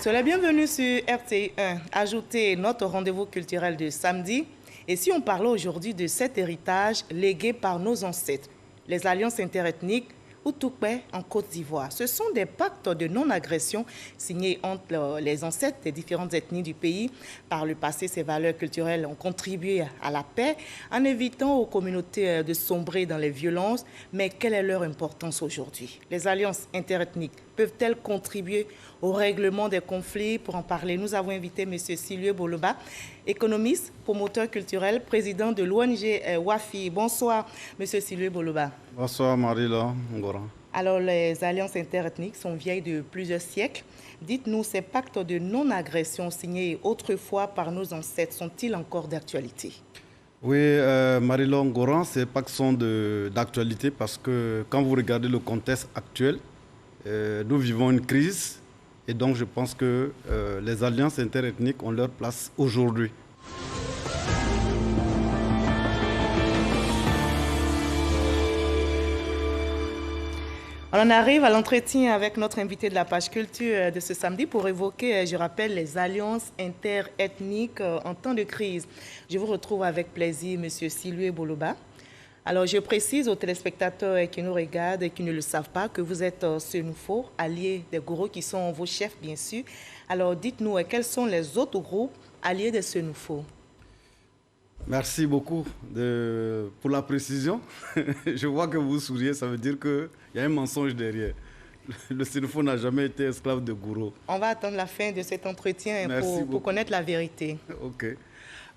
Soyez les bienvenus sur RTI1. Ajoutez notre rendez-vous culturel de samedi. Et si on parlait aujourd'hui de cet héritage légué par nos ancêtres, les alliances interethniques Outoukpé en Côte d'Ivoire. Ce sont des pactes de non-agression signés entre les ancêtres des différentes ethnies du pays. Par le passé, ces valeurs culturelles ont contribué à la paix en évitant aux communautés de sombrer dans les violences. Mais quelle est leur importance aujourd'hui? Les alliances interethniques peuvent-elles contribuer au règlement des conflits? Pour en parler, nous avons invité M. Silue Boloba, économiste, promoteur culturel, président de l'ONG WAFI. Bonsoir, M. Silue Boloba. Bonsoir, Marie-Laure Ngora. Alors, les alliances interethniques sont vieilles de plusieurs siècles. Dites-nous, ces pactes de non-agression signés autrefois par nos ancêtres sont-ils encore d'actualité? Oui, Marie-Laure Ngora, ces pactes sont d'actualité parce que quand vous regardez le contexte actuel, nous vivons une crise et donc je pense que les alliances interethniques ont leur place aujourd'hui. On en arrive à l'entretien avec notre invité de la page culture de ce samedi pour évoquer, je rappelle, les alliances interethniques en temps de crise. Je vous retrouve avec plaisir, M. Silue Boloba. Alors, je précise aux téléspectateurs qui nous regardent et qui ne le savent pas que vous êtes Senufo, allié des Goro qui sont vos chefs, bien sûr. Alors, dites-nous, quels sont les autres groupes alliés des Senufo? Merci beaucoup pour la précision. Je vois que vous souriez, ça veut dire qu'il y a un mensonge derrière. Le Senufo n'a jamais été esclave de Goro. On va attendre la fin de cet entretien pour connaître la vérité. Ok.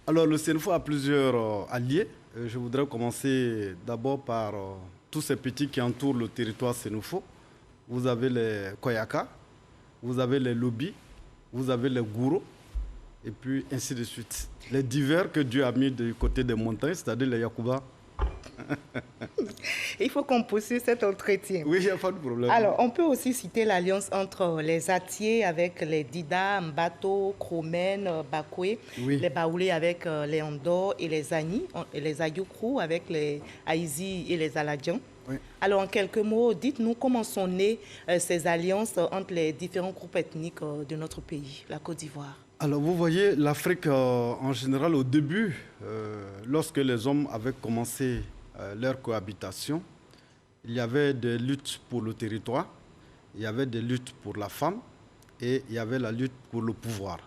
Alors, le Senufo a plusieurs alliés. Je voudrais commencer d'abord par tous ces petits qui entourent le territoire Senufo. Vous avez les Koyaka, vous avez les Lobi, vous avez les Gouro, et puis ainsi de suite. Les divers que Dieu a mis du côté des montagnes, c'est-à-dire les Yakuba. Il faut qu'on poursuive cet entretien. Oui, il n'y a pas de problème. Alors, on peut aussi citer l'alliance entre les Atiers avec les Dida, Mbato, Kromen, Bakwe, Oui. les Baoulés avec les Andor et les Ani, et les Ayoukrou avec les Aïzi et les Aladjan. Oui. Alors, en quelques mots, dites-nous comment sont nées ces alliances entre les différents groupes ethniques de notre pays, la Côte d'Ivoire. Alors, vous voyez, l'Afrique en général, au début, lorsque les hommes avaient commencé leur cohabitation, il y avait des luttes pour le territoire, il y avait des luttes pour la femme et il y avait la lutte pour le pouvoir.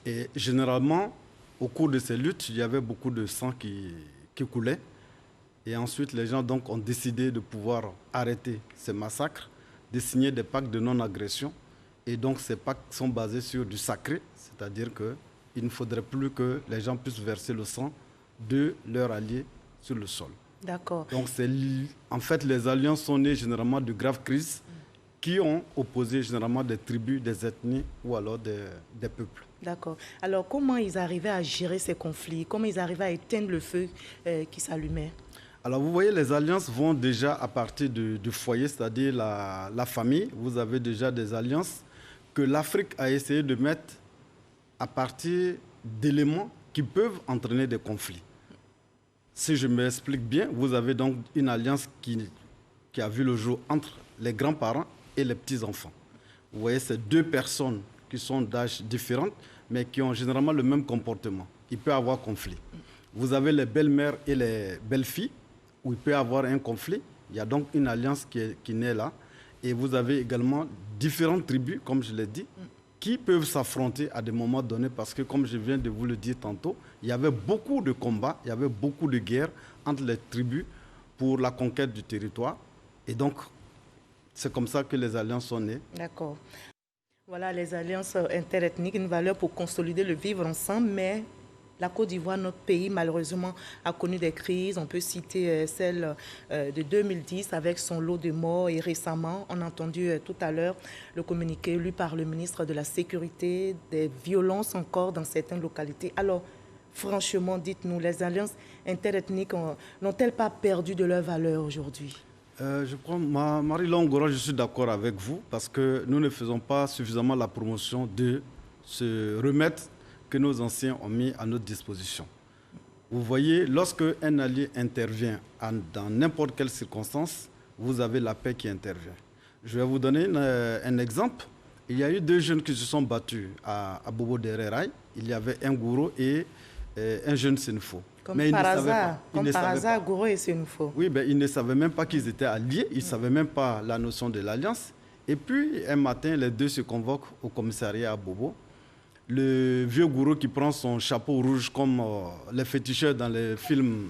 Et généralement, au cours de ces luttes, il y avait beaucoup de sang qui coulait. Et ensuite, les gens donc, ont décidé de pouvoir arrêter ces massacres, de signer des pactes de non-agression. Et donc, ces pactes sont basés sur du sacré, c'est-à-dire qu'il ne faudrait plus que les gens puissent verser le sang de leurs alliés sur le sol. D'accord. Donc, en fait, les alliances sont nées généralement de graves crises qui ont opposé généralement des tribus, des ethnies ou alors des peuples. D'accord. Alors, comment ils arrivaient à gérer ces conflits? Comment ils arrivaient à éteindre le feu qui s'allumait? Alors, vous voyez, les alliances vont déjà à partir du foyer, c'est-à-dire la famille. Vous avez déjà des alliances que l'Afrique a essayé de mettre à partir d'éléments qui peuvent entraîner des conflits. Si je m'explique bien, vous avez donc une alliance qui a vu le jour entre les grands-parents et les petits-enfants. Vous voyez, c'est deux personnes qui sont d'âge différents, mais qui ont généralement le même comportement. Il peut y avoir conflit. Vous avez les belles-mères et les belles-filles, où il peut y avoir un conflit. Il y a donc une alliance qui naît là. Et vous avez également différentes tribus, comme je l'ai dit, qui peuvent s'affronter à des moments donnés parce que, comme je viens de vous le dire tantôt, il y avait beaucoup de combats, il y avait beaucoup de guerres entre les tribus pour la conquête du territoire. Et donc, c'est comme ça que les alliances sont nées. D'accord. Voilà, les alliances interethniques, une valeur pour consolider le vivre ensemble, mais la Côte d'Ivoire, notre pays, malheureusement, a connu des crises. On peut citer celle de 2010 avec son lot de morts. Et récemment, on a entendu tout à l'heure le communiqué lu par le ministre de la Sécurité, des violences encore dans certaines localités. Alors, franchement, dites-nous, les alliances interethniques n'ont-elles pas perdu de leur valeur aujourd'hui? Je crois, Marie-Laure Ngora, je suis d'accord avec vous parce que nous ne faisons pas suffisamment la promotion de se remettre que nos anciens ont mis à notre disposition. Vous voyez, lorsque un allié intervient dans n'importe quelle circonstance, vous avez la paix qui intervient. Je vais vous donner un exemple. Il y a eu 2 jeunes qui se sont battus à Bobo Dereraï. Il y avait un Gouro et un jeune Senfo. Comme par hasard, Gouro et Senfo. Oui, ben, ils ne savaient même pas qu'ils étaient alliés. Ils ne savaient même pas la notion de l'alliance. Et puis, un matin, les 2 se convoquent au commissariat à Bobo. Le vieux Gouro qui prend son chapeau rouge comme les féticheurs dans les films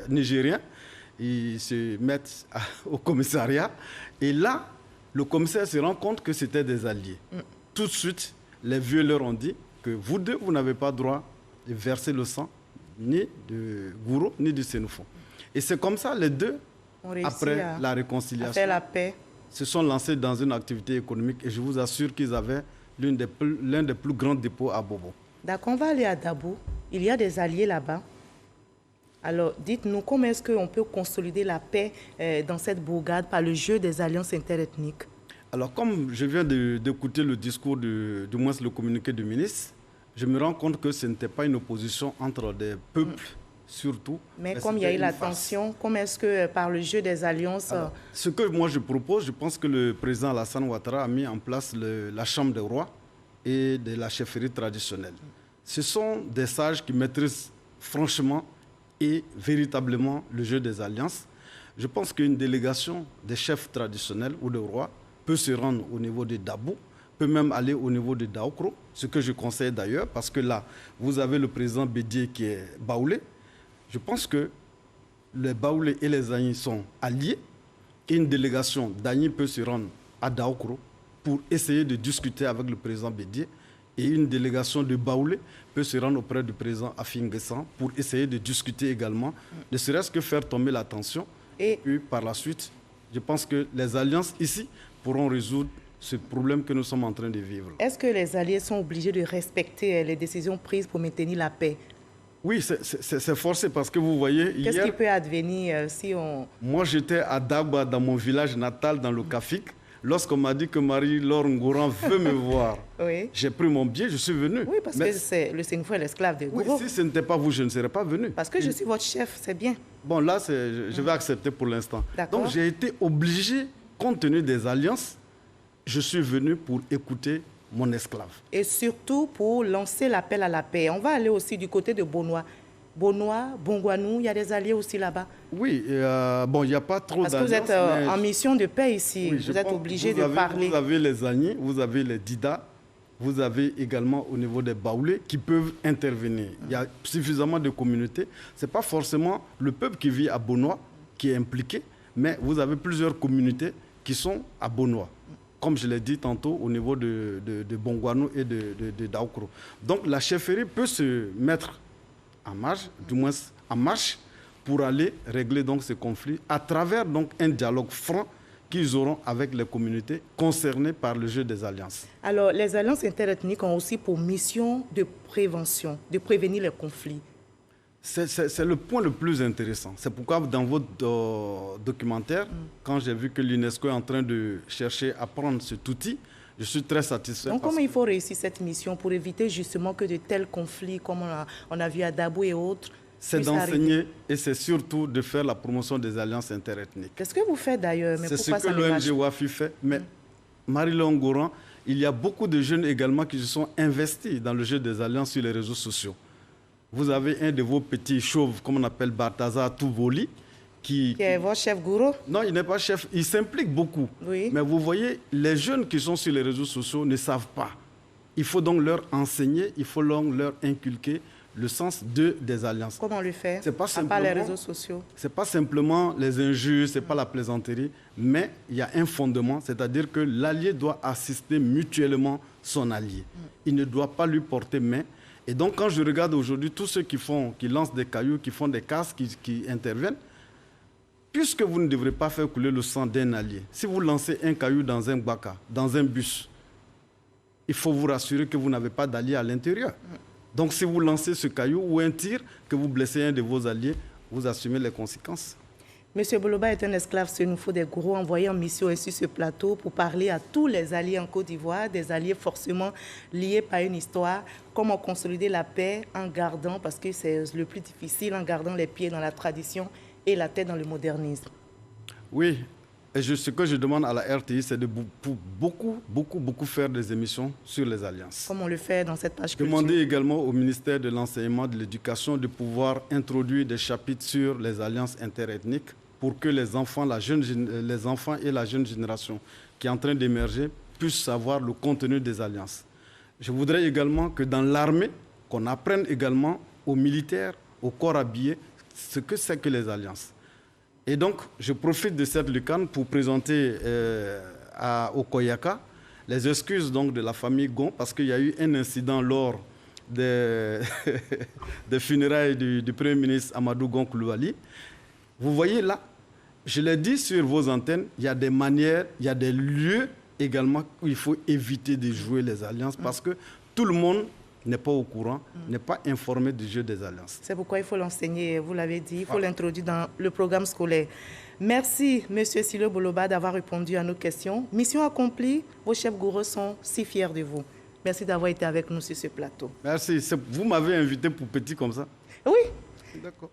nigériens, ils se mettent au commissariat. Et là, le commissaire se rend compte que c'était des alliés. Tout de suite, les vieux leur ont dit que vous 2, vous n'avez pas droit de verser le sang, ni de Gouro, ni de Senufo. Et c'est comme ça, les 2, après la réconciliation, faire la paix, se sont lancés dans une activité économique. Et je vous assure qu'ils avaient l'un des plus grands dépôts à Bobo. D'accord, on va aller à Dabou. Il y a des alliés là-bas. Alors, dites-nous, comment est-ce qu'on peut consolider la paix dans cette bourgade par le jeu des alliances interethniques? Alors, comme je viens d'écouter le discours, du moins le communiqué du ministre, je me rends compte que ce n'était pas une opposition entre des peuples, surtout. Mais comme il y a eu la tension, comment est-ce que par le jeu des alliances... Alors, ce que moi je propose, je pense que le président Alassane Ouattara a mis en place la Chambre des rois et de la chefferie traditionnelle. Ce sont des sages qui maîtrisent franchement et véritablement le jeu des alliances. Je pense qu'une délégation des chefs traditionnels ou de rois peut se rendre au niveau de Dabou, peut même aller au niveau de Daokro, ce que je conseille d'ailleurs, parce que là, vous avez le président Bédié qui est baoulé. Je pense que les baoulés et les Agnis sont alliés, et une délégation d'Agnis peut se rendre à Daokro pour essayer de discuter avec le président Bédié, et une délégation de baoulés peut se rendre auprès du président Afinguessan pour essayer de discuter également, ne serait-ce que faire tomber la tension. Et puis par la suite, je pense que les alliances ici pourront résoudre ce problème que nous sommes en train de vivre. Est-ce que les alliés sont obligés de respecter les décisions prises pour maintenir la paix? Oui, c'est forcé parce que vous voyez... Qu'est-ce qui peut advenir si on... Moi, j'étais à Dagba, dans mon village natal, dans le Kafik. Lorsqu'on m'a dit que Marie-Laure Ngouran veut me voir, oui. J'ai pris mon billet, je suis venu. Oui, parce que c'est le Senfo est l'esclave de Gouro. Oui, si ce n'était pas vous, je ne serais pas venu. Parce que je suis votre chef, c'est bien. Bon, là, je vais accepter pour l'instant. Donc, j'ai été obligé, compte tenu des alliances, je suis venu pour écouter mon esclave. Et surtout pour lancer l'appel à la paix. On va aller aussi du côté de Bonois. Bonois, Bongouanou, il y a des alliés aussi là-bas. Oui, bon, il n'y a pas trop d'alliances. Parce que vous êtes en mission de paix ici. Oui, vous êtes obligé de parler. Vous avez les Agnis, vous avez les Dida, vous avez également au niveau des Baoulés qui peuvent intervenir. Il y a suffisamment de communautés. Ce n'est pas forcément le peuple qui vit à Bonois qui est impliqué, mais vous avez plusieurs communautés qui sont à Bonois. Comme je l'ai dit tantôt, au niveau de Bongouanou et de Daokro. Donc la chefferie peut se mettre en marche, du moins en marche, pour aller régler donc ce conflit à travers donc un dialogue franc qu'ils auront avec les communautés concernées par le jeu des alliances. Alors, les alliances interethniques ont aussi pour mission de prévention, de prévenir les conflits. C'est le point le plus intéressant. C'est pourquoi dans votre documentaire, quand j'ai vu que l'UNESCO est en train de chercher à prendre cet outil, je suis très satisfait. Donc, comment il faut réussir cette mission pour éviter justement que de tels conflits, comme on a vu à Dabou et autres, c'est d'enseigner et c'est surtout de faire la promotion des alliances interethniques. Qu'est-ce que vous faites d'ailleurs? C'est ce que l'ONG WAFI fait. Mais Marie-Laure Ngouran, il y a beaucoup de jeunes également qui se sont investis dans le jeu des alliances sur les réseaux sociaux. Vous avez un de vos petits chauves, comme on appelle Bartazar Touvoli, qui est votre chef Gouro? Non, il n'est pas chef. Il s'implique beaucoup. Oui. Mais vous voyez, les jeunes qui sont sur les réseaux sociaux ne savent pas. Il faut donc leur enseigner, il faut donc leur inculquer le sens des alliances. Comment le faire? C'est pas simplement les réseaux sociaux. C'est pas simplement les injures, c'est pas la plaisanterie, mais il y a un fondement, c'est-à-dire que l'allié doit assister mutuellement son allié. Il ne doit pas lui porter main. Et donc, quand je regarde aujourd'hui tous ceux qui lancent des cailloux, qui font des casses, qui interviennent, puisque vous ne devrez pas faire couler le sang d'un allié, si vous lancez un caillou dans un baka, dans un bus, il faut vous rassurer que vous n'avez pas d'allié à l'intérieur. Donc, si vous lancez ce caillou ou un tir, que vous blessez un de vos alliés, vous assumez les conséquences. Monsieur Boloba est un esclave Senufo des Gouro envoyé en mission sur ce plateau pour parler à tous les alliés en Côte d'Ivoire, des alliés forcément liés par une histoire, comment consolider la paix en gardant, parce que c'est le plus difficile, en gardant les pieds dans la tradition et la tête dans le modernisme. Oui, et ce que je demande à la RTI, c'est de beaucoup faire des émissions sur les alliances. Comme on le fait dans cette page culture. Demander également au ministère de l'Enseignement, de l'Éducation de pouvoir introduire des chapitres sur les alliances interethniques pour que les enfants et la jeune génération qui est en train d'émerger puissent savoir le contenu des alliances. Je voudrais également que dans l'armée, qu'on apprenne également aux militaires, au corps habillé, ce que c'est que les alliances. Et donc, je profite de cette lucane pour présenter au Koyaka les excuses donc, de la famille Gon, parce qu'il y a eu un incident lors des funérailles du Premier ministre Amadou Gon Coulibaly. Vous voyez là, je l'ai dit sur vos antennes, il y a des manières, il y a des lieux également où il faut éviter de jouer les alliances, parce que tout le monde n'est pas au courant, n'est pas informé du jeu des alliances. C'est pourquoi il faut l'enseigner, vous l'avez dit, il faut l'introduire dans le programme scolaire. Merci, M. Silo Boloba, d'avoir répondu à nos questions. Mission accomplie, vos chefs gourous sont si fiers de vous. Merci d'avoir été avec nous sur ce plateau. Merci. Vous m'avez invité pour petit comme ça? Oui. D'accord.